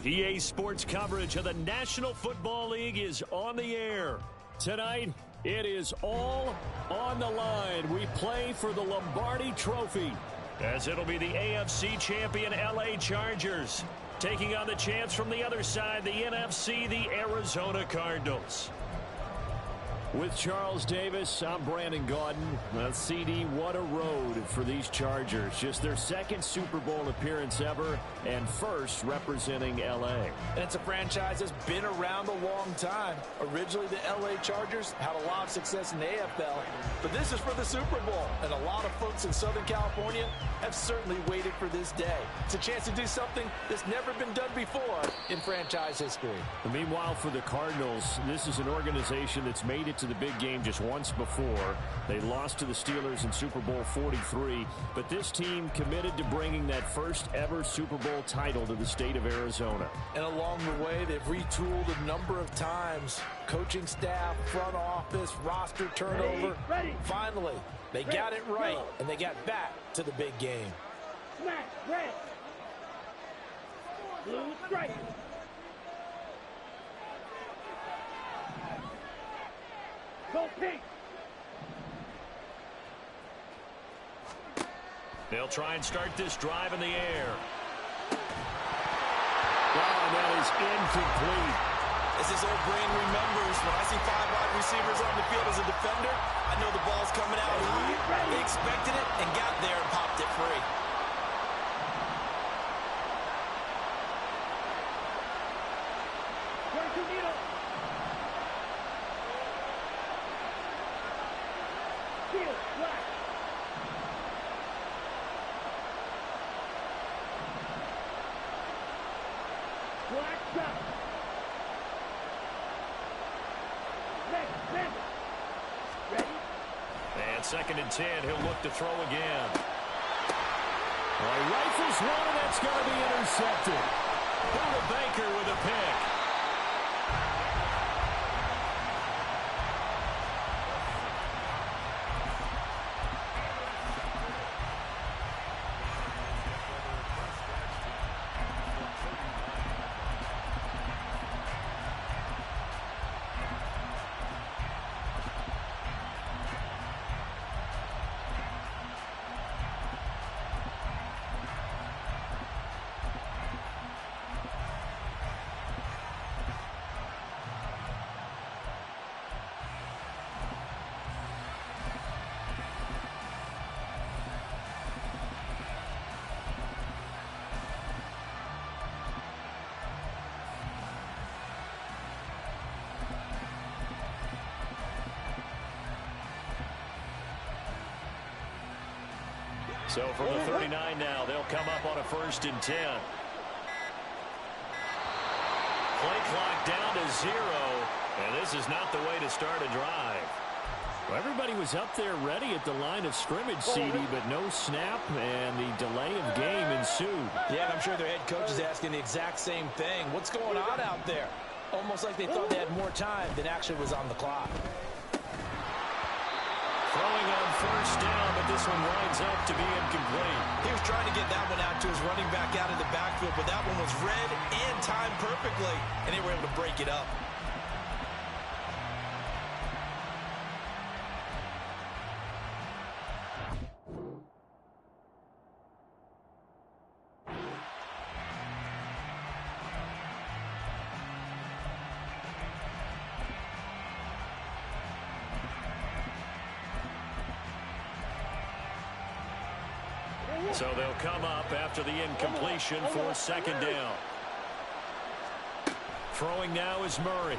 EA Sports coverage of the National Football League is on the air. Tonight, it is all on the line. We play for the Lombardi Trophy, as it'll be the AFC champion LA Chargers taking on the champs from the other side, the NFC, the Arizona Cardinals. With Charles Davis, I'm Brandon Gaudin. CD, what a road for these Chargers. Just their second Super Bowl appearance ever and first representing LA. And it's a franchise that's been around a long time. Originally, the LA Chargers had a lot of success in the AFL, but this is for the Super Bowl. And a lot of folks in Southern California have certainly waited for this day. It's a chance to do something that's never been done before in franchise history. And meanwhile, for the Cardinals, this is an organization that's made it to the big game just once before. They lost to the Steelers in Super Bowl 43, but this team committed to bringing that first ever Super Bowl title to the state of Arizona. And along the way, they've retooled a number of times. Coaching staff, front office, roster turnover. Ready. Finally, they got it right, and they got back to the big game. Smack, red. Blue strike. Go pink. They'll try and start this drive in the air. Wow, that is incomplete. As his old brain remembers, when I see 5 wide receivers on the field as a defender, I know the ball's coming out high. They expected it and got there and popped it free. And 2nd and 10, he'll look to throw again. Well, he rifles one, and that's going to be intercepted. Buda Baker with a pick. So from the 39 now, they'll come up on a 1st and 10. Play clock down to 0, and this is not the way to start a drive. Well, everybody was up there ready at the line of scrimmage, CD, but no snap, and the delay of game ensued. Yeah, and I'm sure their head coach is asking the exact same thing. What's going on out there? Almost like they thought they had more time than actually was on the clock. Throwing on 1st down, but this one winds up to be incomplete. He was trying to get that one out to his running back out of the backfield, but that one was read and timed perfectly, and they were able to break it up. So they'll come up after the incompletion for 2nd down. Throwing now is Murray.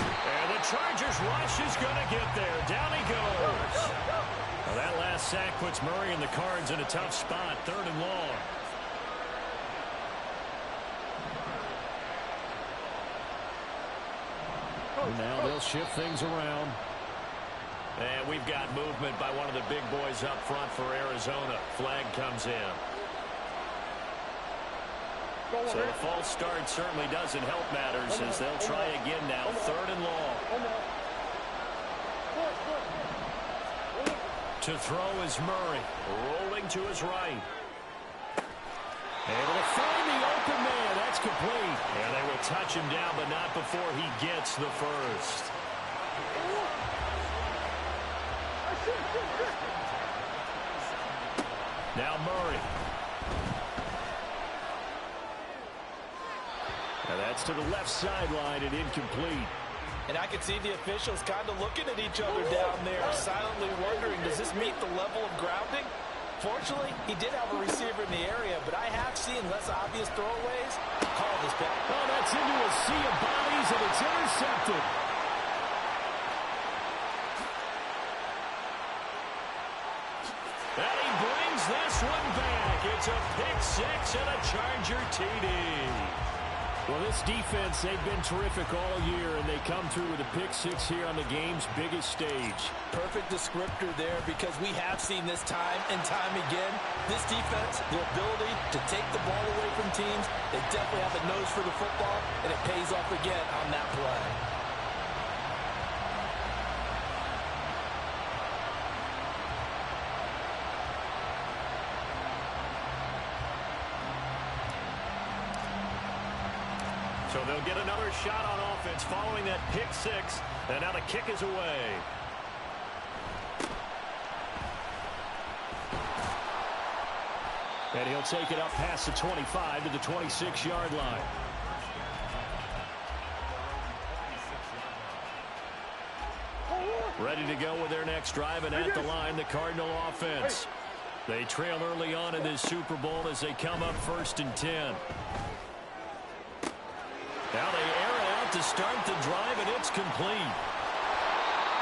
And the Chargers rush is going to get there. Down he goes. Well, that last sack puts Murray and the Cards in a tough spot. 3rd and long. And now they'll shift things around. And we've got movement by one of the big boys up front for Arizona. Flag comes in. So a false start certainly doesn't help matters as they'll try again now. 3rd and long. To throw is Murray. Rolling to his right. Able to find the open man. That's complete. And they will touch him down, but not before he gets the first. Now Murray. And that's to the left sideline and incomplete. And I can see the officials kind of looking at each other down there, silently wondering, does this meet the level of grounding? Fortunately, he did have a receiver in the area, but I have seen less obvious throwaways. Call this back. Oh, that's into a sea of bodies, and it's intercepted. And he brings this one back. It's a pick six and a Charger TD. Well, this defense, they've been terrific all year, and they come through with a pick six here on the game's biggest stage. Perfect descriptor there, because we have seen this time and time again. This defense, their ability to take the ball away from teams, they definitely have a nose for the football, and it pays off again on that play. So they'll get another shot on offense following that pick six. And now the kick is away. And he'll take it up past the 25 to the 26-yard line. Ready to go with their next drive, and at the line, the Cardinal offense. They trail early on in this Super Bowl as they come up 1st and 10. Now they air it out to start the drive, and it's complete.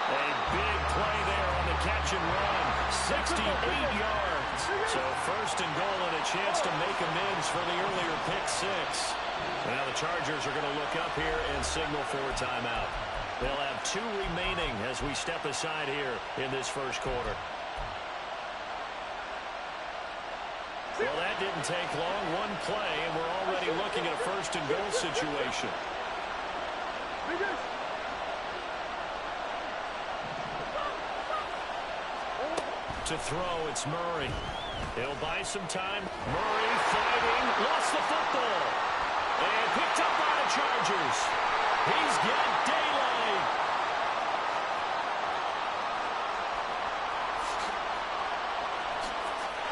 A big play there on the catch and run. 68 yards. So 1st and goal and a chance to make amends for the earlier pick six. And now the Chargers are going to look up here and signal for a timeout. They'll have 2 remaining as we step aside here in this first quarter. Well, that didn't take long. One play, and we're already looking at a 1st and goal situation. To throw, it's Murray. He'll buy some time. Murray fighting, lost the football. And picked up by the Chargers. He's got daylight.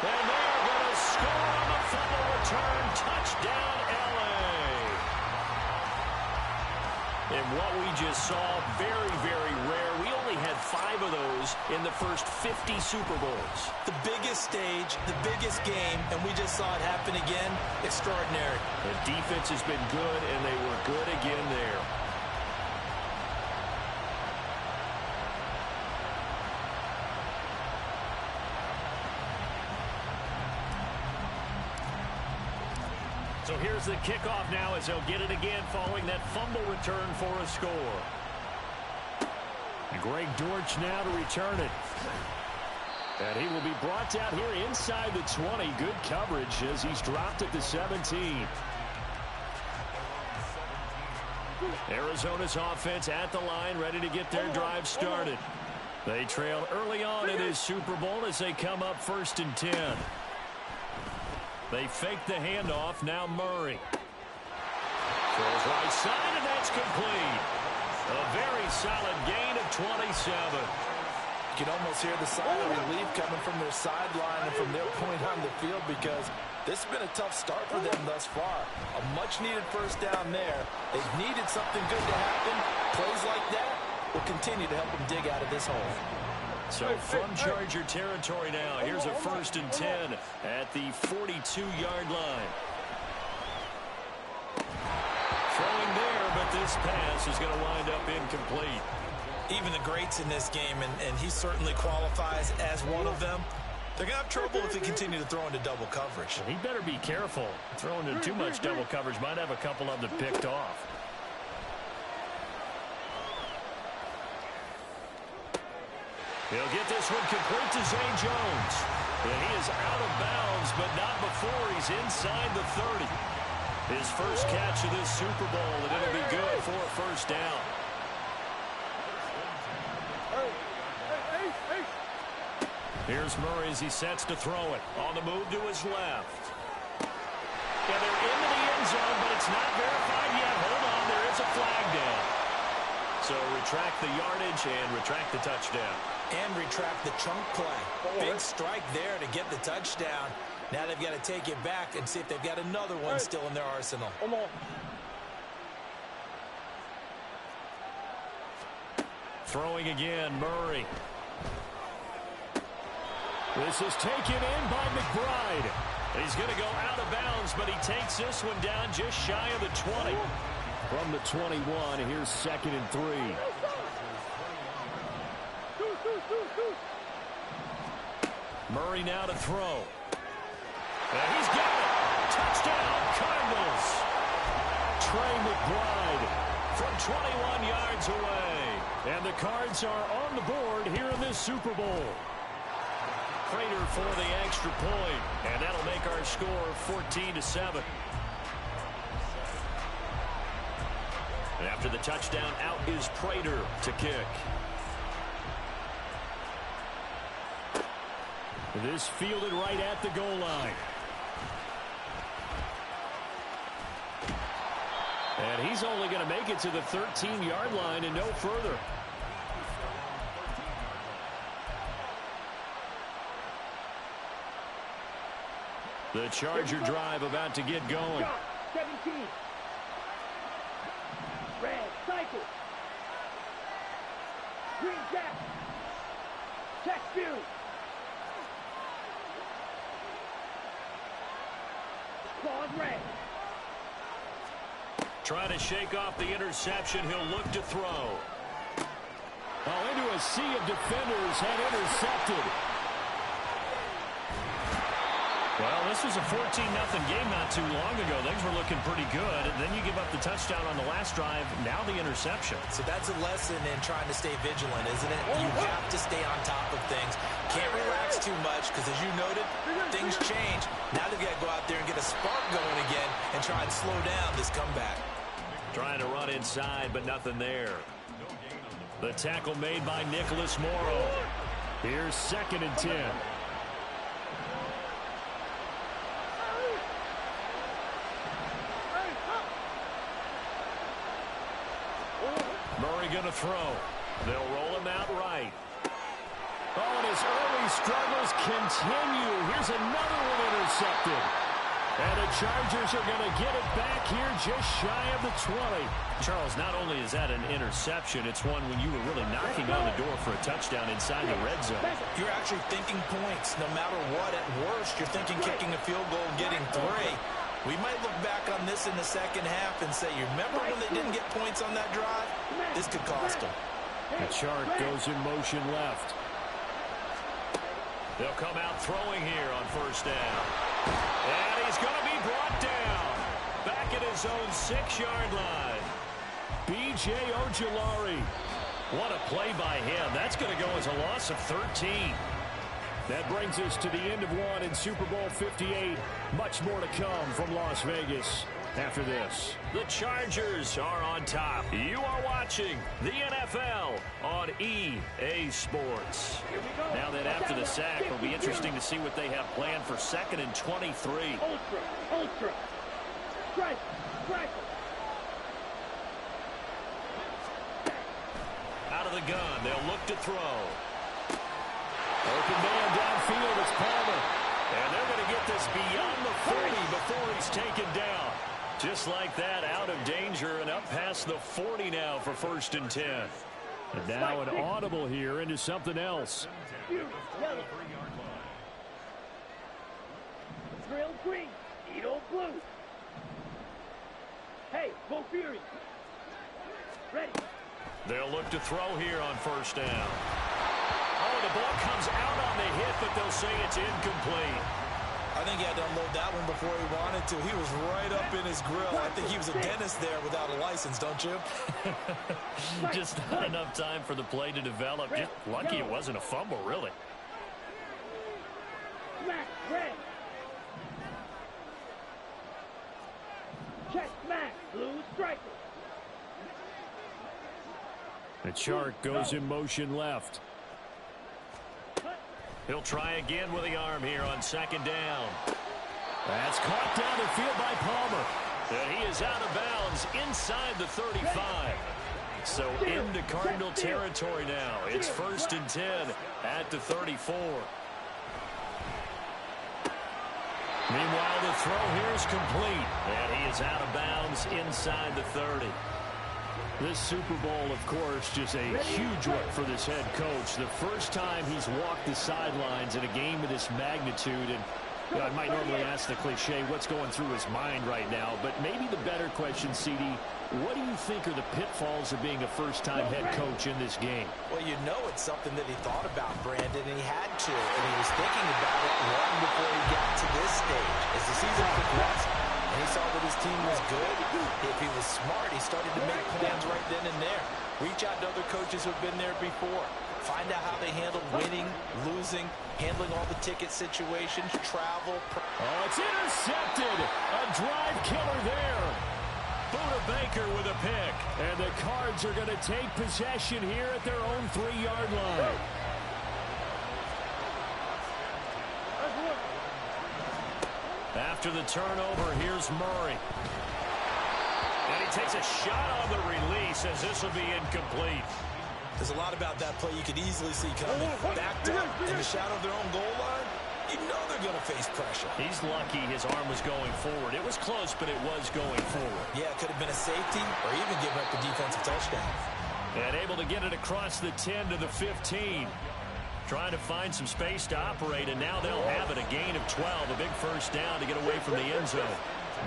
And they're going to score on the fumble return. Touchdown, LA. And what we just saw, very, very rare. We only had 5 of those in the first 50 Super Bowls. The biggest stage, the biggest game, and we just saw it happen again. Extraordinary. The defense has been good, and they were good again there. So here's the kickoff now as they'll get it again following that fumble return for a score. And Greg Dortch now to return it. And he will be brought down here inside the 20. Good coverage as he's dropped at the 17. Arizona's offense at the line, ready to get their drive started. They trail early on in this Super Bowl as they come up 1st and 10. They fake the handoff. Now Murray. Throws right side, and that's complete. A very solid gain of 27. You can almost hear the sigh of relief coming from their sideline and from their point on the field, because this has been a tough start for them thus far. A much-needed first down there. They've needed something good to happen. Plays like that will continue to help them dig out of this hole. So from Charger territory now, here's a 1st and 10 at the 42-yard line. Throwing there, but this pass is going to wind up incomplete. Even the greats in this game, and he certainly qualifies as one of them, they're going to have trouble if they continue to throw into double coverage. He better be careful. Throwing into too much double coverage might have a couple of them picked off. He'll get this one complete to Zay Jones. And he is out of bounds, but not before he's inside the 30. His first catch of this Super Bowl, and it'll be good for a 1st down. Here's Murray as he sets to throw it. On the move to his left. And they're into the end zone, but it's not So retract the yardage and retract the touchdown. And retract the chunk play. Big strike there to get the touchdown. Now they've got to take it back and see if they've got another one still in their arsenal. Throwing again, Murray. This is taken in by McBride. He's going to go out of bounds, but he takes this one down just shy of the 20. From the 21, here's 2nd and 3. Murray now to throw. And he's got it. Touchdown, Cardinals. Trey McBride from 21 yards away. And the Cards are on the board here in this Super Bowl. Prater for the extra point, and that'll make our score 14-7. And after the touchdown, out is Prater to kick. This fielded right at the goal line. And he's only going to make it to the 13-yard line and no further. The Charger drive about to get going. 17. Red cycle. Green jack. Check view. Claws red. Trying to shake off the interception. He'll look to throw. Oh, into a sea of defenders and intercepted. Well, this was a 14-0 game not too long ago. Things were looking pretty good. And then you give up the touchdown on the last drive. Now the interception. So that's a lesson in trying to stay vigilant, isn't it? You have to stay on top of things. Can't relax too much because, as you noted, things change. Now they've got to go out there and get a spark going again and try and slow down this comeback. Trying to run inside, but nothing there. The tackle made by Nicholas Morrow. Here's 2nd and 10. Murray going to throw. They'll roll him out right. Oh, and his early struggles continue. Here's another one intercepted. And the Chargers are going to get it back here just shy of the 20. Charles, not only is that an interception, it's one when you were really knocking on the door for a touchdown inside the red zone. You're actually thinking points. No matter what, at worst, you're thinking kicking a field goal and getting 3. We might look back on this in the second half and say, you remember when they didn't get points on that drive? This could cost them. The Chark goes in motion left. They'll come out throwing here on 1st down. And he's going to be brought down. Back at his own 6-yard line. B.J. Ojulari. What a play by him. That's going to go as a loss of 13. That brings us to the end of one in Super Bowl 58. Much more to come from Las Vegas after this. The Chargers are on top. You are watching the NFL on EA Sports. Now that after the sack, it'll be interesting to see what they have planned for 2nd and 23. Ultra. Strike. Out of the gun, they'll look to throw. Open man downfield, it's Palmer. And they're going to get this beyond the 40 before he's taken down. Just like that, out of danger and up past the 40 now for 1st and 10. And now an audible here into something else. Drill green. Edo blue. Hey, go Fury. Ready. They'll look to throw here on 1st down. Oh, the ball comes out on the hit, but they'll say it's incomplete. I think he had to unload that one before he wanted to. He was right up in his grill. I think he was a dentist there without a license, don't you? Just not enough time for the play to develop. Just lucky it wasn't a fumble, really. Smack, red. Check, smack, blue striker. The Chark goes in motion left. He'll try again with the arm here on 2nd down. That's caught down the field by Palmer. And he is out of bounds inside the 35. So into Cardinal territory now. It's 1st and 10 at the 34. Meanwhile, the throw here is complete, and he is out of bounds inside the 30. This Super Bowl, of course, just a huge one for this head coach. The first time he's walked the sidelines in a game of this magnitude, and I might normally ask the cliche, what's going through his mind right now, but maybe the better question, CD, what do you think are the pitfalls of being a first-time head coach in this game? Well, you know it's something that he thought about, Brandon, and he had to, and he was thinking about it long before he got to this stage. As the season progressed, and he saw that his team was good, if he was smart, he started to make plans right then and there. Reach out to other coaches who have been there before. Find out how they handle winning, losing, handling all the ticket situations, travel. Oh, it's intercepted. A drive killer there. Buda Baker with a pick. And the Cards are going to take possession here at their own 3-yard line. After the turnover, here's Murray. And he takes a shot on the release as this will be incomplete. There's a lot about that play you could easily see coming. Backed up in the shadow of their own goal line, you know they're going to face pressure. He's lucky his arm was going forward. It was close, but it was going forward. Yeah, it could have been a safety or even giving up the defensive touchdown. And able to get it across the 10 to the 15. Trying to find some space to operate, and now they'll have it. A gain of 12, a big first down to get away from the end zone.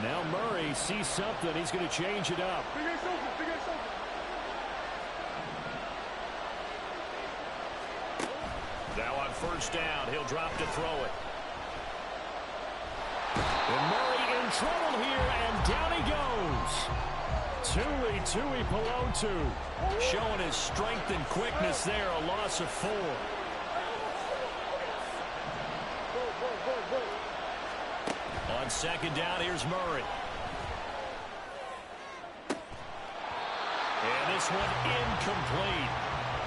Now Murray sees something. He's going to change it up. Now on first down, he'll drop to throw it. And Murray in trouble here, and down he goes. Tui Pelotu showing his strength and quickness there, a loss of 4. On second down, here's Murray. And this one incomplete.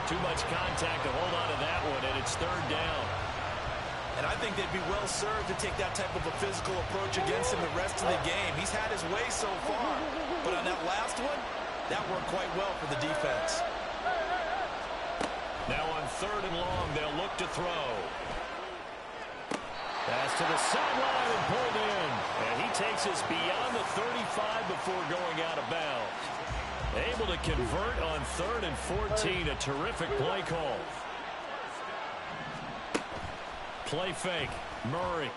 Too much contact to hold on to that one, and it's 3rd down. And I think they'd be well served to take that type of a physical approach against him the rest of the game. He's had his way so far, but on that last one, that worked quite well for the defense. Now on 3rd and long, they'll look to throw. Pass to the sideline and pulled in. And he takes us beyond the 35 before going out of bounds. Able to convert on 3rd and 14. A terrific play call. Play fake. Murray.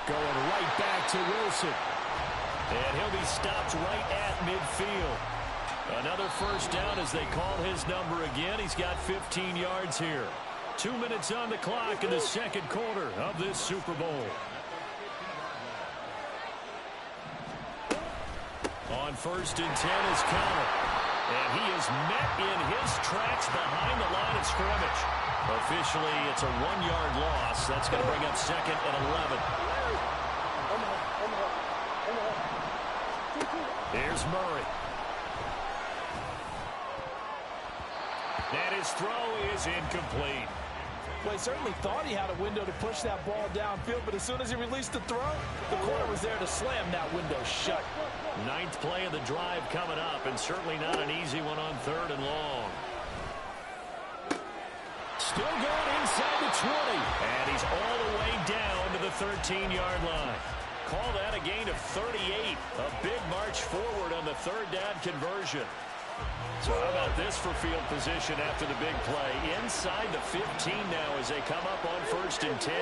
Going right back to Wilson. And he'll be stopped right at midfield. Another first down as they call his number again. He's got 15 yards here. 2 minutes on the clock in the second quarter of this Super Bowl. On 1st and 10 is Connor. And he is met in his tracks behind the line of scrimmage. Officially, it's a 1-yard loss. That's going to bring up 2nd and 11. Here's Murray. And his throw is incomplete. Well, he certainly thought he had a window to push that ball downfield, but as soon as he released the throw, the corner was there to slam that window shut. 9th play of the drive coming up, and certainly not an easy one on 3rd and long. Still going inside the 20, and he's all the way down to the 13-yard line. Call that a gain of 38. A big march forward on the 3rd down conversion. So how about this for field position after the big play? Inside the 15 now as they come up on 1st and 10.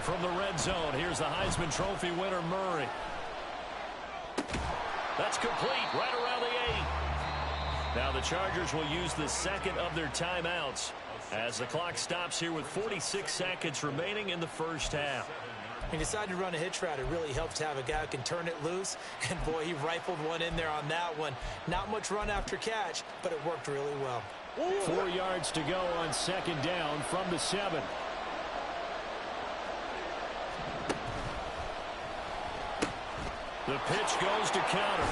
From the red zone, here's the Heisman Trophy winner, Murray. That's complete, right around the 8. Now the Chargers will use the 2nd of their timeouts as the clock stops here with 46 seconds remaining in the first half. He decided to run a hitch route. It really helps to have a guy who can turn it loose. And, boy, he rifled one in there on that one. Not much run after catch, but it worked really well. 4 yards to go on 2nd down from the 7. The pitch goes to counter.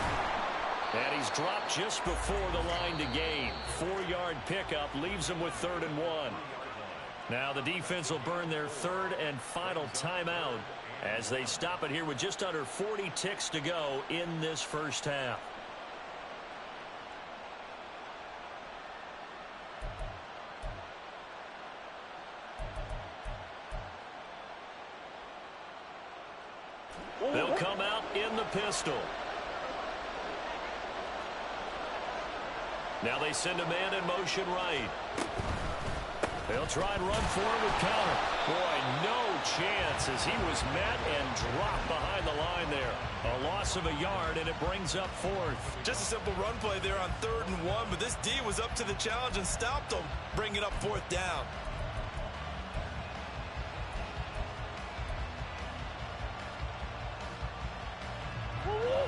And he's dropped just before the line to gain. 4-yard pickup leaves him with 3rd and 1. Now the defense will burn their third and final timeout as they stop it here with just under 40 ticks to go in this first half. They'll come out in the pistol. Now they send a man in motion right. They'll try and run forward with counter. Boy, no chance as he was met and dropped behind the line there. A loss of a yard, and it brings up fourth. Just a simple run play there on 3rd and 1, but this D was up to the challenge and stopped him, bringing up 4th down.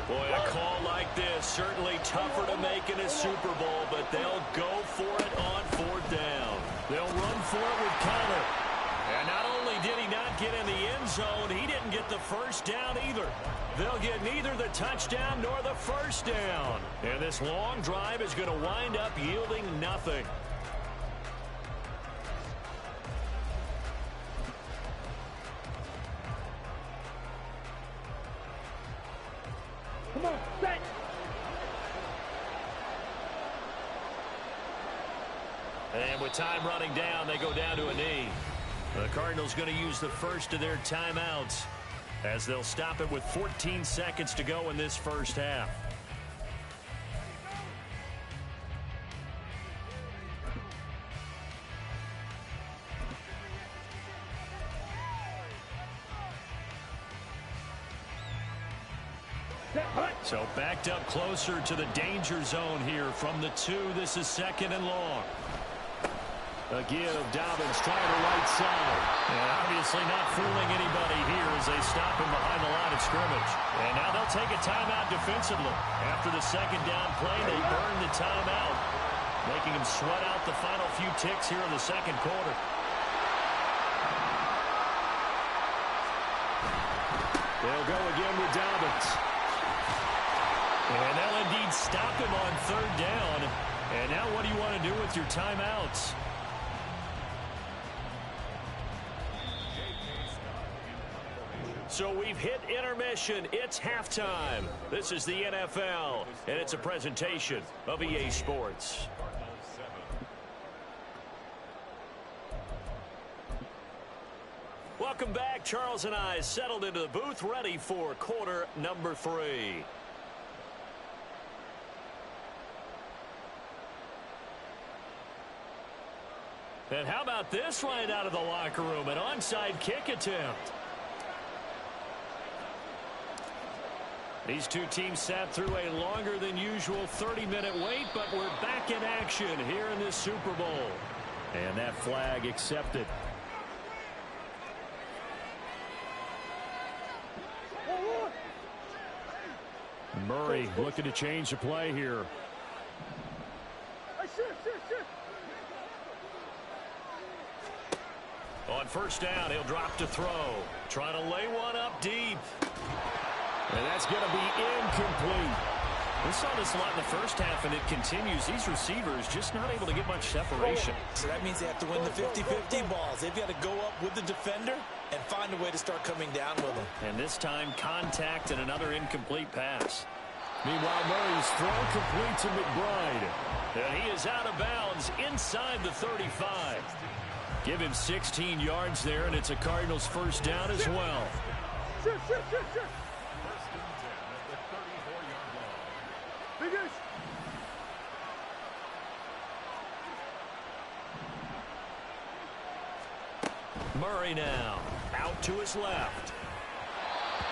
Boy, a call like this, certainly tougher to make in a Super Bowl, but they'll go for it on 4th down. They'll run for it with counter. And not only did he not get in the end zone, he didn't get the first down either. They'll get neither the touchdown nor the first down. And this long drive is going to wind up yielding nothing. Come on, set. And with time running down, they go down to a knee. The Cardinals going to use the first of their timeouts as they'll stop it with 14 seconds to go in this first half. So backed up closer to the danger zone here from the 2. This is 2nd and long. A give, Dobbins trying the right side. And obviously not fooling anybody here as they stop him behind the line of scrimmage. And now they'll take a timeout defensively. After the 2nd down play, they burn the timeout, making him sweat out the final few ticks here in the 2nd quarter. They'll go again with Dobbins. And they'll indeed stop him on 3rd down. And now what do you want to do with your timeouts? So we've hit intermission. It's halftime. This is the NFL, and it's a presentation of EA Sports. Welcome back. Charles and I settled into the booth, ready for quarter number 3. And how about this right out of the locker room? An onside kick attempt. These two teams sat through a longer than usual 30-minute wait, but we're back in action here in this Super Bowl. And that flag accepted. Murray looking to change the play here. On 1st down, he'll drop to throw. Trying to lay one up deep. And that's going to be incomplete. We saw this a lot in the first half, and it continues. These receivers just not able to get much separation. So that means they have to win the 50-50 balls. They've got to go up with the defender and find a way to start coming down with them. And this time, contact and another incomplete pass. Meanwhile, Murray's throw complete to McBride. And he is out of bounds inside the 35. Give him 16 yards there, and it's a Cardinals 1st down as well. Sure. Murray now out to his left.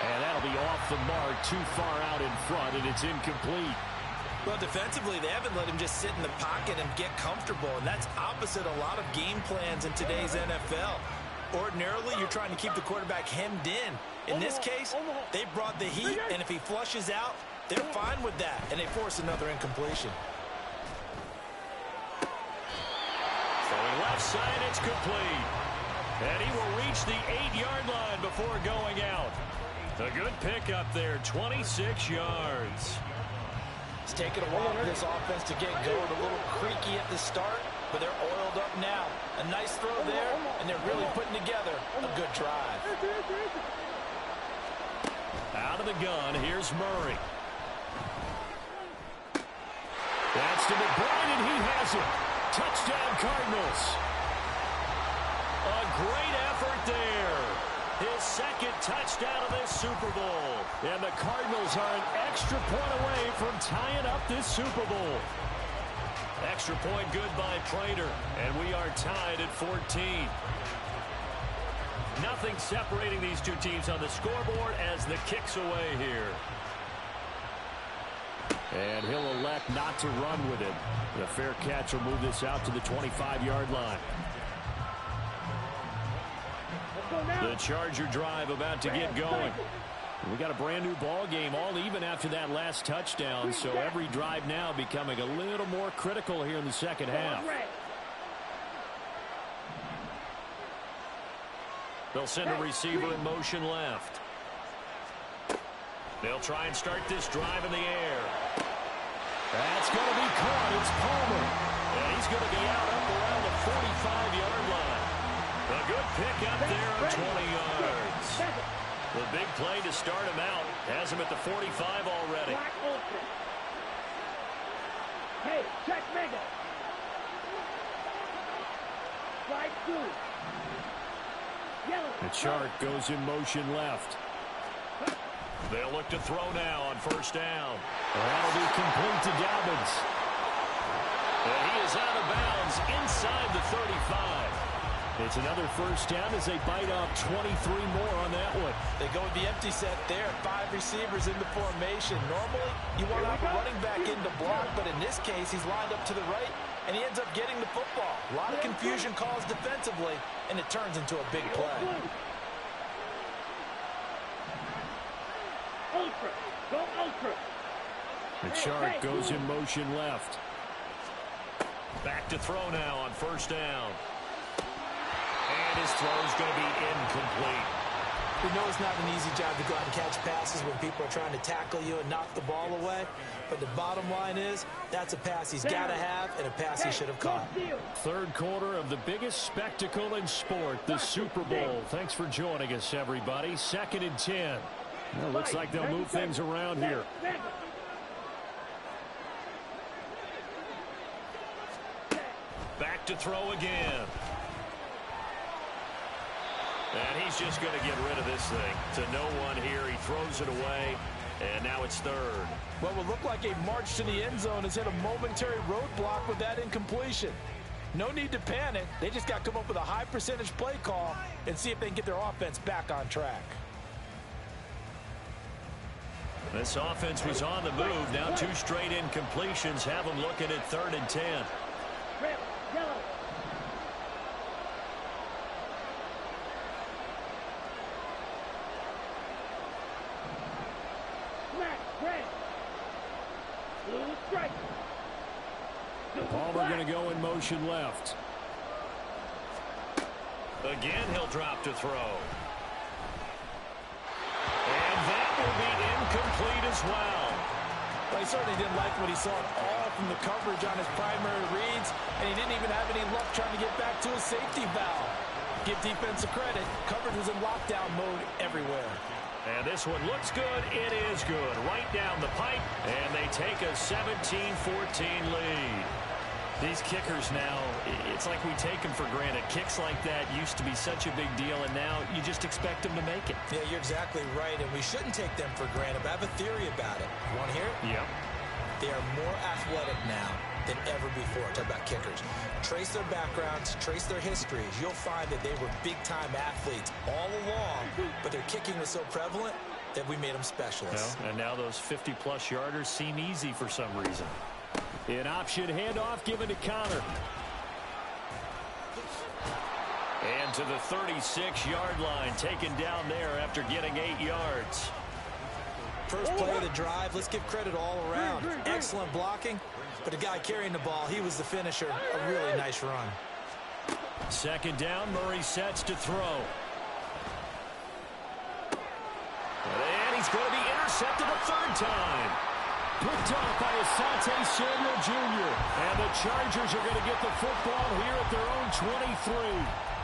And that'll be off the mark, too far out in front, and it's incomplete. Well, defensively, they haven't let him just sit in the pocket and get comfortable, and that's opposite a lot of game plans in today's NFL. Ordinarily, you're trying to keep the quarterback hemmed in. In this case, they brought the heat, and if he flushes out, they're fine with that, and they force another incompletion. Throwing left side, it's complete. And he will reach the 8-yard line before going out. A good pickup there, 26 yards. It's taken a while for this offense to get going. A little creaky at the start, but they're oiled dialed up now. A nice throw there, and they're really putting together a good drive. Out of the gun, here's Murray. That's to McBride, and he has it. Touchdown, Cardinals. A great effort there. His second touchdown of this Super Bowl. And the Cardinals are an extra point away from tying up this Super Bowl. Extra point good by Prater, and we are tied at 14. Nothing separating these two teams on the scoreboard as the kick's away here. And he'll elect not to run with it. The fair catch will move this out to the 25-yard line. The Charger drive about to get going. We got a brand new ball game, all even after that last touchdown, so every drive now becoming a little more critical here in the second half. They'll send a receiver in motion left. They'll try and start this drive in the air. That's going to be caught. It's Palmer. And he's going to be out up around the 45-yard line. A good pick up there on 20 yards. The big play to start him out. Has him at the 45 already. Hey, check mega. Slide two. The chart goes in motion left. They'll look to throw now on first down. That'll be complete to Dobbins. And he is out of bounds inside the 35. It's another first down as they bite off 23 more on that one. They go with the empty set there. 5 receivers in the formation. Normally, you want to have a running back in to block, but in this case, he's lined up to the right, and he ends up getting the football. A lot of confusion calls defensively, and it turns into a big play. Ultra. Go ultra. The chart goes in motion left. Back to throw now on first down. And his throw is going to be incomplete. We know it's not an easy job to go out and catch passes when people are trying to tackle you and knock the ball away. But the bottom line is, that's a pass he's got to have and a pass he should have caught. Third quarter of the biggest spectacle in sport, the Super Bowl. Thanks for joining us, everybody. 2nd and 10. Well, looks like they'll move things around here. Back to throw again. And he's just going to get rid of this thing. To no one here. He throws it away. And now it's third. What will look like a march to the end zone has hit a momentary roadblock with that incompletion. No need to panic. They just got to come up with a high percentage play call and see if they can get their offense back on track. This offense was on the move. Now 2 straight incompletions have them looking at 3rd and 10. Red, yellow. Black, red. Blue strike. Palmer going to go in motion left. Again, he'll drop to throw. And that will be incomplete as well. Well, he certainly didn't like what he saw at all from the coverage on his primary reads, and he didn't even have any luck trying to get back to his safety valve. Give defensive credit. Coverage was in lockdown mode everywhere. And this one looks good. It is good. Right down the pipe, and they take a 17-14 lead. These kickers now, it's like we take them for granted. Kicks like that used to be such a big deal, and now you just expect them to make it. Yeah, you're exactly right, and we shouldn't take them for granted, but I have a theory about it. You want to hear it? Yep. They are more athletic now than ever before. Talk about kickers. Trace their backgrounds, trace their histories. You'll find that they were big-time athletes all along, but their kicking was so prevalent that we made them specialists. Well, and now those 50-plus yarders seem easy for some reason. An option handoff given to Connor. And to the 36-yard line, taken down there after getting 8 yards. First play of the drive, let's give credit all around. Excellent blocking, but the guy carrying the ball, he was the finisher. A really nice run. 2nd down, Murray sets to throw. And he's going to be intercepted a 3rd time. Picked off by Asante Samuel Jr. And the Chargers are going to get the football here at their own 23.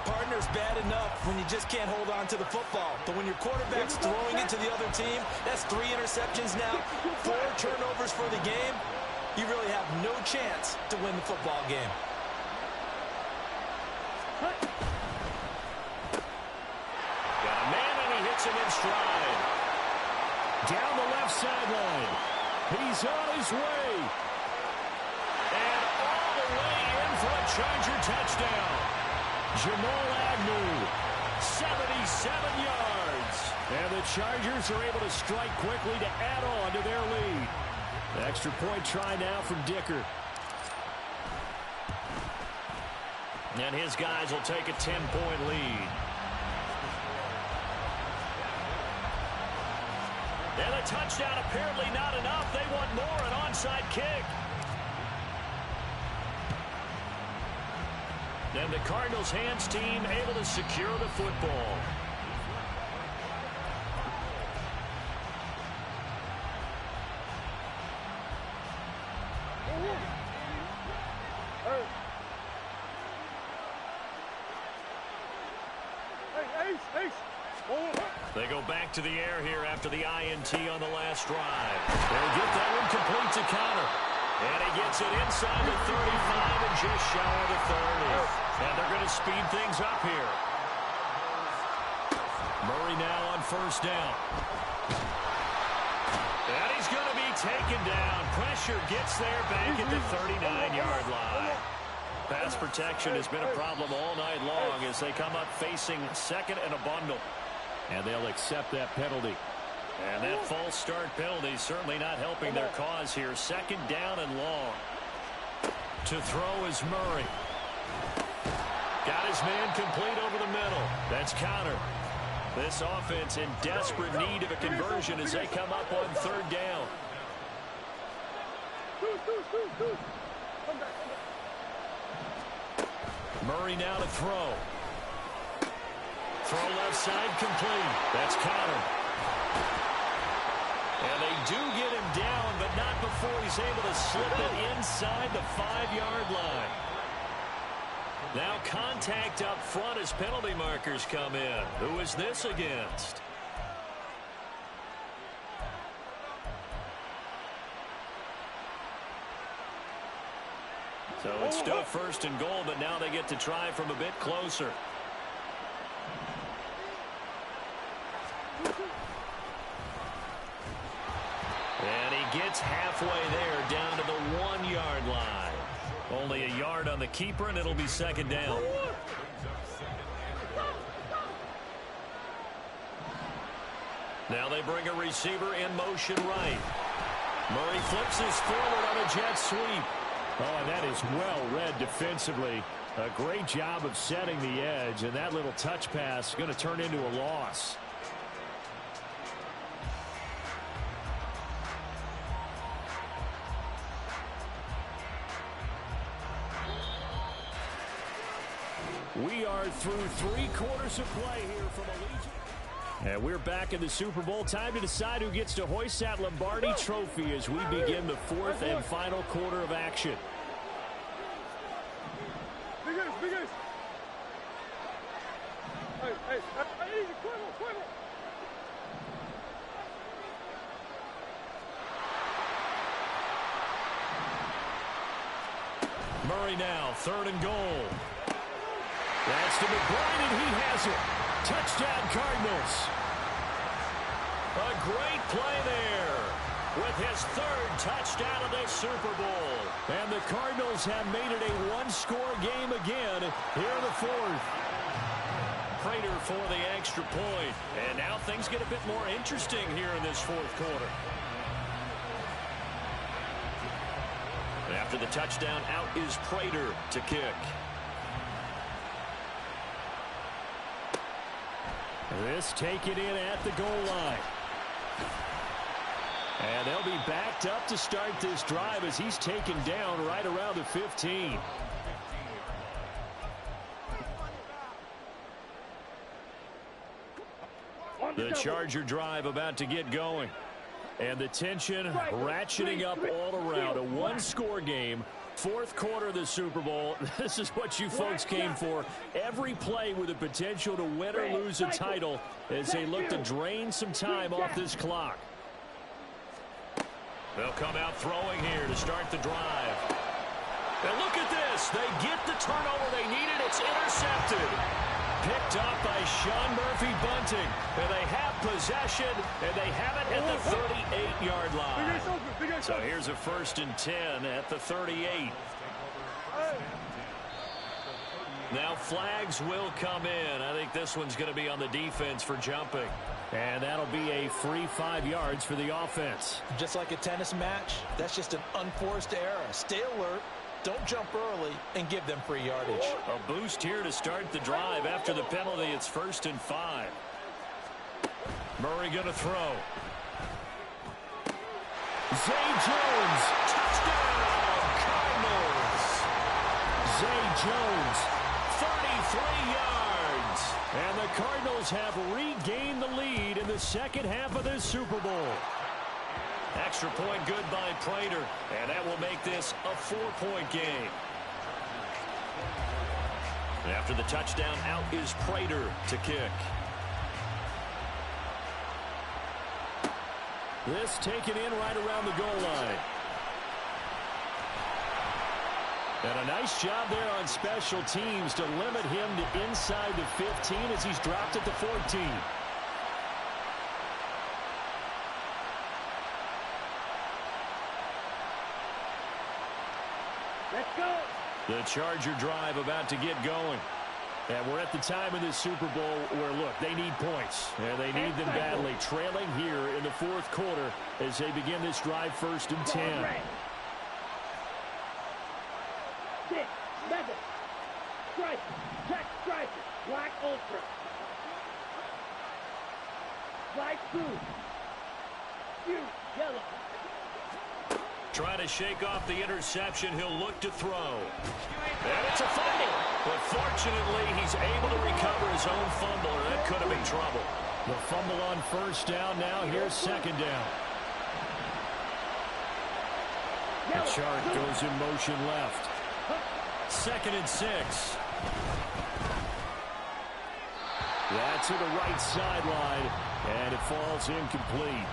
Partner's bad enough when you just can't hold on to the football. But when your quarterback's throwing it to the other team, that's 3 interceptions now, 4 turnovers for the game. You really have no chance to win the football game. Got a man, and he hits him in stride. Down the left sideline. He's on his way. And all the way in for a Charger touchdown. Jamal Agnew, 77 yards. And the Chargers are able to strike quickly to add on to their lead. Extra point try now from Dicker. And his guys will take a 10-point lead. And a touchdown apparently not enough. They want more, an onside kick. And the Cardinals' hands team able to secure the football. They go back to the air here after the INT on the last drive. They'll get that one complete to counter. And he gets it inside the 35 and just shy of the 30. And they're going to speed things up here. Murray now on first down. And he's going to be taken down. Pressure gets there back at the 39-yard line. Pass protection has been a problem all night long as they come up facing second and a bundle. And they'll accept that penalty. And that false start penalty certainly not helping their cause here. Second down and long. To throw is Murray. Got his man complete over the middle. That's counter. This offense in desperate need of a conversion as they come up on third down. Murray now to throw. Throw left side complete. That's counter. And they do get him down, but not before he's able to slip it inside the 5-yard line. Now contact up front as penalty markers come in. Who is this against? So it's still first and goal, but now they get to try from a bit closer. And he gets halfway there down to the 1-yard line. Only a yard on the keeper, and it'll be second down. Now they bring a receiver in motion right. Murray flips his forward on a jet sweep. Oh, and that is well read defensively. A great job of setting the edge, and that little touch pass is going to turn into a loss. We are through 3 quarters of play here from Allegiant. And we're back in the Super Bowl. Time to decide who gets to hoist that Lombardi trophy as we begin the 4th and final quarter of action. Murray now, 3rd and goal. That's to McBride, and he has it. Touchdown, Cardinals. A great play there with his 3rd touchdown of the Super Bowl. And the Cardinals have made it a 1-score game again here in the 4th. Prater for the extra point. And now things get a bit more interesting here in this 4th quarter. After the touchdown, out is Prater to kick. This taken in at the goal line. And they'll be backed up to start this drive as he's taken down right around the 15. The Charger drive about to get going. And the tension ratcheting up all around. A one-score game. Fourth quarter of the Super Bowl. This is what you folks came for. Every play with the potential to win or lose a title as they look to drain some time off this clock. They'll come out throwing here to start the drive. And look at this. They get the turnover they needed. It's intercepted. Picked up by Sean Murphy-Bunting. And they have possession, and they have it at the 38-yard line. So here's a 1st and 10 at the 38. Now flags will come in. I think this one's going to be on the defense for jumping. And that'll be a free 5 yards for the offense. Just like a tennis match, that's just an unforced error. Stay alert. Don't jump early and give them free yardage. A boost here to start the drive after the penalty. It's 1st and 5. Murray going to throw. Zay Jones, touchdown, Cardinals. Zay Jones, 33 yards. And the Cardinals have regained the lead in the second half of this Super Bowl. Extra point good by Prater, and that will make this a 4-point game. After the touchdown, out is Prater to kick. This taken in right around the goal line. And a nice job there on special teams to limit him to inside the 15 as he's dropped at the 14. Let's go. The Charger drive about to get going. And we're at the time of this Super Bowl where, look, they need points. And they need them badly. Trailing here in the fourth quarter as they begin this drive 1st and 10. 6, 7. Striker. Check striker. Black ultra. Black blue. Blue. Yellow. Trying to shake off the interception. He'll look to throw. And it's a fumble. But fortunately, he's able to recover his own fumble, or that could have been trouble. The fumble on 1st down. Now here's 2nd down. The chart goes in motion left. 2nd and 6. That's to the right sideline, and it falls incomplete.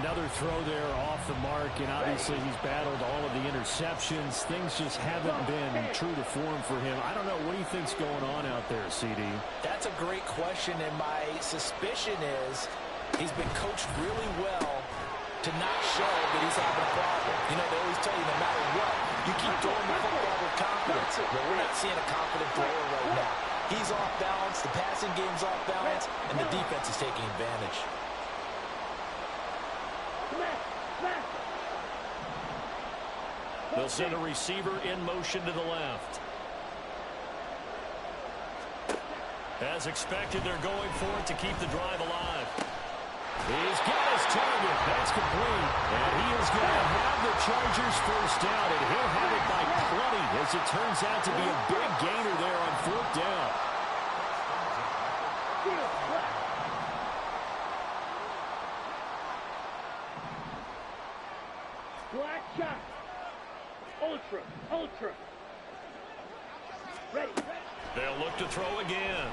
Another throw there off the mark, and obviously he's battled all of the interceptions. Things just haven't been true to form for him. I don't know. What do you think's going on out there, CD? That's a great question, and my suspicion is he's been coached really well to not show that he's having a problem. You know, they always tell you no matter what, you keep throwing the football with confidence. But we're not seeing a confident thrower right now. He's off balance, the passing game's off balance, and the defense is taking advantage. They'll send a receiver in motion to the left. As expected, they're going for it to keep the drive alive. He's got his target. That's complete. And he is going to have the Chargers first down, and he'll have it by plenty as it turns out to be a big gainer there on 4th down. Black shot. Ultra. Ultra. Ready. They'll look to throw again.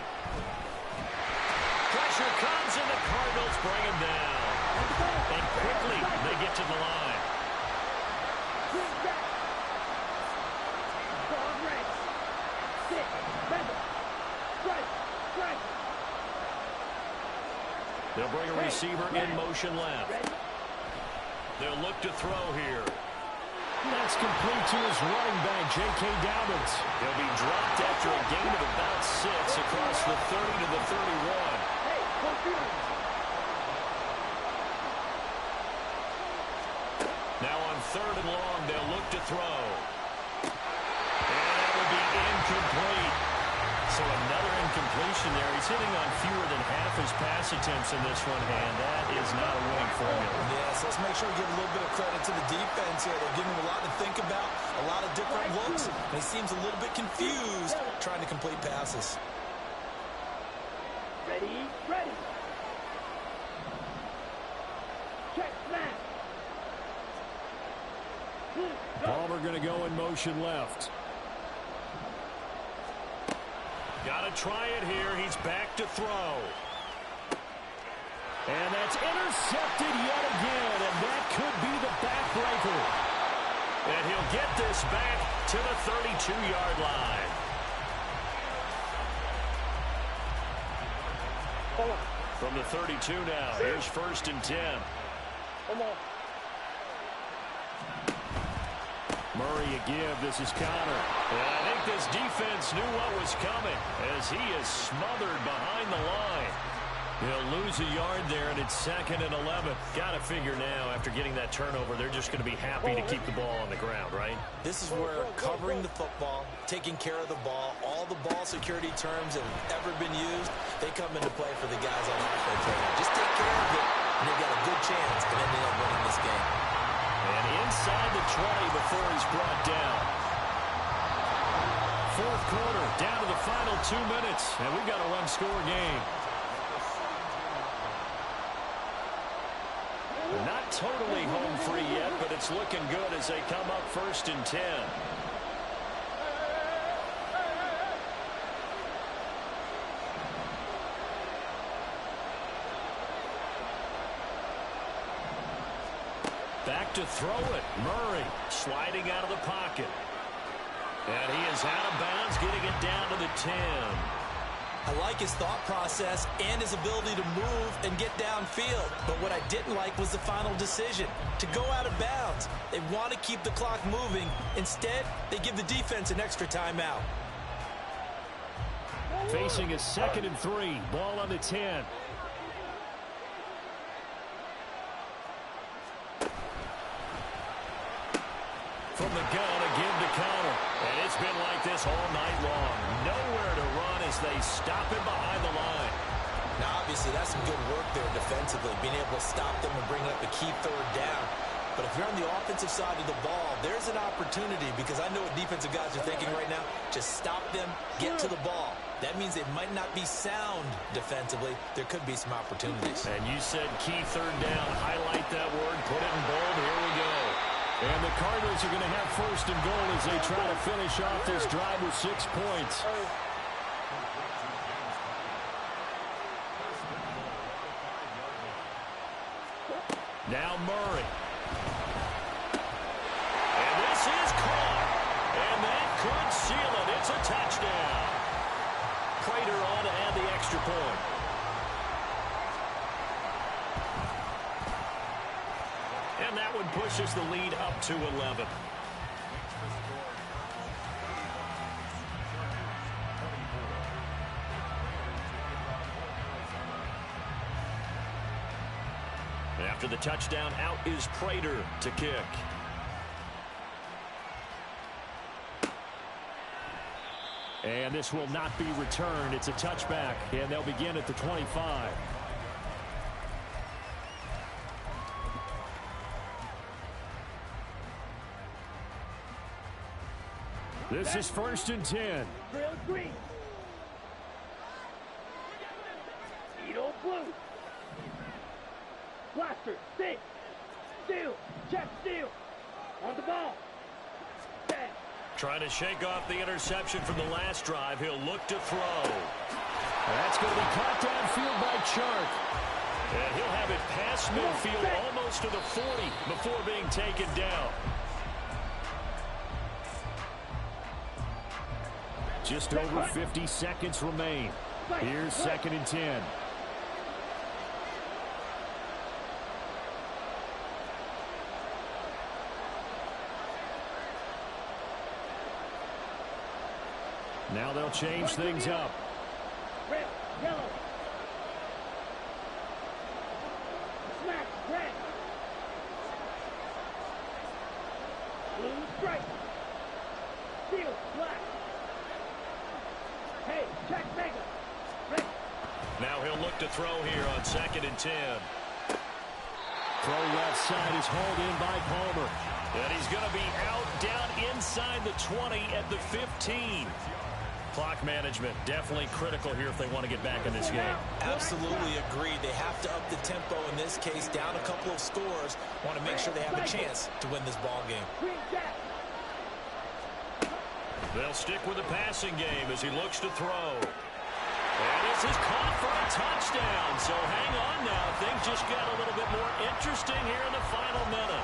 Pressure comes, and the Cardinals bring him down. And quickly, they get to the line. They'll bring a receiver in motion left. They'll look to throw here. That's complete to his running back, J.K. Dobbins. He'll be dropped after a gain of about 6 across the 30 to the 31. Now on 3rd and long, they'll look to throw. And that will be incomplete. So another incompletion there. He's hitting on fewer than half his pass attempts in this one, and that is not a winning formula. Yes, let's make sure we give a little bit of credit to the defense here. They're giving him a lot to think about, a lot of different looks, and he seems a little bit confused trying to complete passes. Ready, ready. Check, snap. Blue, go. Palmer going to go in motion left. Got to try it here. He's back to throw. And that's intercepted yet again, and that could be the backbreaker. And he'll get this back to the 32-yard line. Come on. From the 32 now, here's 1st and 10. Come on. Murray a give. This is Connor. And I think this defense knew what was coming as he is smothered behind the line. He'll lose a yard there, and it's 2nd and 11. Got to figure now, after getting that turnover, they're just going to be happy to keep the ball on the ground, right? This is where covering the football, taking care of the ball, all the ball security terms that have ever been used, they come into play for the guys on offense right now. Just take care of it, and they've got a good chance of ending up winning this game. And inside the 20 before he's brought down. 4th quarter, down to the final 2 minutes, and we've got a one-score game. Not totally home free yet, but it's looking good as they come up 1st and 10. Back to throw it. Murray sliding out of the pocket. And he is out of bounds, getting it down to the 10. I like his thought process and his ability to move and get downfield. But what I didn't like was the final decision, to go out of bounds. They want to keep the clock moving. Instead, they give the defense an extra timeout. Facing a 2nd and 3. Ball on the 10. From the gun, a give to Connor. And it's been like this all night long. Nowhere to run as they stop him behind the line. Now, obviously, that's some good work there defensively, being able to stop them and bring up a key 3rd down. But if you're on the offensive side of the ball, there's an opportunity, because I know what defensive guys are thinking right now. Just stop them, get to the ball. That means it might not be sound defensively. There could be some opportunities. And you said key 3rd down. Highlight that word. Put it in bold. Here we go. And the Cardinals are going to have 1st and goal as they try to finish off this drive with 6 points. Now Murray. And this is caught. And that could seal it. It's a touchdown. Prater on to add the extra point. And that one pushes the lead up to 11. After the touchdown, out is Prater to kick. And this will not be returned. It's a touchback, and they'll begin at the 25. This is 1st and 10. Drill green. Edo blue. Blaster, stick. Steal. Check, steal. On the ball. Back. Trying to shake off the interception from the last drive. He'll look to throw. That's going to be caught downfield by Chark. And he'll have it past midfield almost to the 40 before being taken down. Just over 50 seconds remain. Here's 2nd and 10. Now they'll change things up. Red, yellow. Smack, red. Blue stripe. Steel, black. Hey, check mega. Red. Now he'll look to throw here on 2nd and 10. Throw left side is hauled in by Palmer. And he's going to be out down inside the 20 at the 15. Clock management, definitely critical here if they want to get back in this game. Absolutely agreed. They have to up the tempo in this case, down a couple of scores. Want to make sure they have a chance to win this ball game. They'll stick with the passing game as he looks to throw. And this is caught for a touchdown. So hang on now. Things just got a little bit more interesting here in the final minute.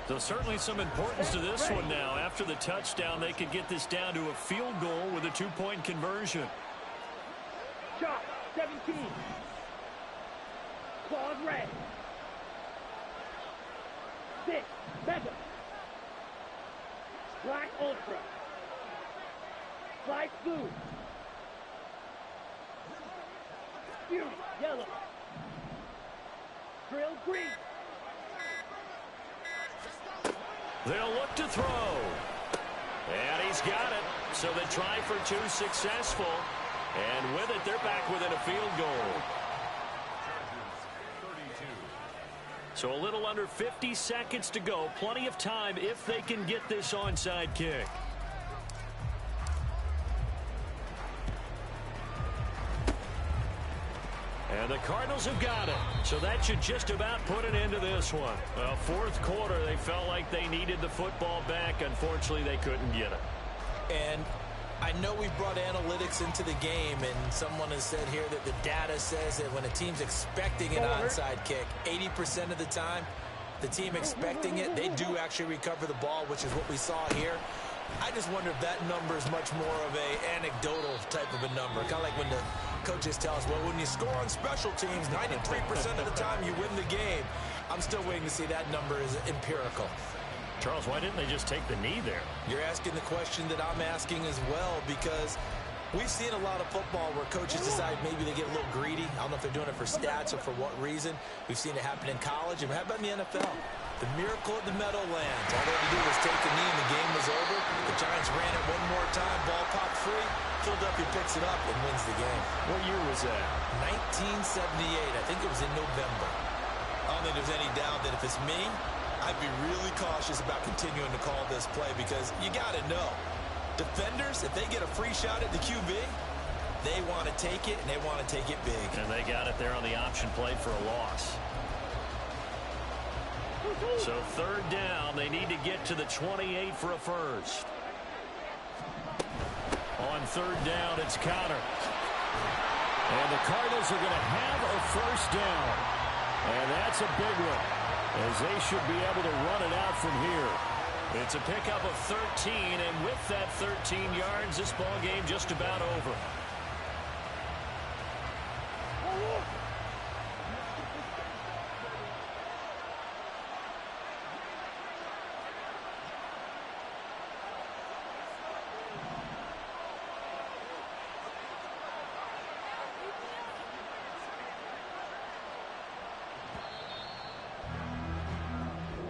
So certainly some importance to this one now. After the touchdown, they could get this down to a field goal with a two-point conversion. Shot, 17. Claws red. 6, Mega. Black Ultra. Light blue. Fury, yellow. Drill green. They'll look to throw. And he's got it. So they try for two, successful. And with it, they're back within a field goal. So a little under 50 seconds to go. Plenty of time if they can get this onside kick. And the Cardinals have got it. So that should just about put an end to this one. Well, fourth quarter, they felt like they needed the football back. Unfortunately, they couldn't get it. And I know we've brought analytics into the game, and someone has said here that the data says that when a team's expecting an onside kick, 80% of the time, the team expecting it, they do actually recover the ball, which is what we saw here. I just wonder if that number is much more of a anecdotal type of a number. Kind of like when the coaches tell us, well, when you score on special teams, 93% of the time you win the game. I'm still waiting to see that number is empirical. Charles, why didn't they just take the knee there? You're asking the question that I'm asking as well, because we've seen a lot of football where coaches decide maybe they get a little greedy. I don't know if they're doing it for stats or for what reason. We've seen it happen in college. And how about in the NFL? The miracle at the Meadowlands. All they had to do was take the knee and the game was over. The Giants ran it one more time. Ball popped free. Philadelphia picks it up and wins the game. What year was that? 1978. I think it was in November. I don't think there's any doubt that if it's me, I'd be really cautious about continuing to call this play, because you got to know, defenders, if they get a free shot at the QB, they want to take it, and they want to take it big. And they got it there on the option play for a loss. So third down, they need to get to the 28 for a first. On third down, it's Connor. And the Cardinals are going to have a first down. And that's a big one, as they should be able to run it out from here. It's a pickup of 13, and with that 13 yards, this ball game just about over.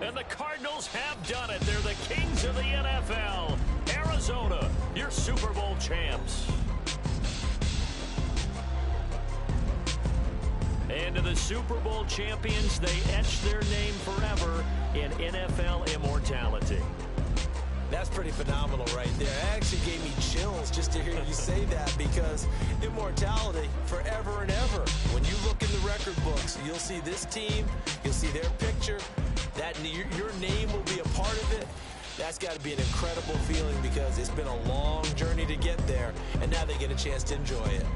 And the Cardinals have done it. They're the kings of the NFL. Arizona, your Super Bowl champs. And to the Super Bowl champions, they etch their name forever in NFL immortality. That's pretty phenomenal right there. It actually gave me chills just to hear you say that, because immortality forever and ever. When you look in the record books, you'll see this team, you'll see their picture, that your name will be a part of it. That's got to be an incredible feeling, because it's been a long journey to get there, and now they get a chance to enjoy it.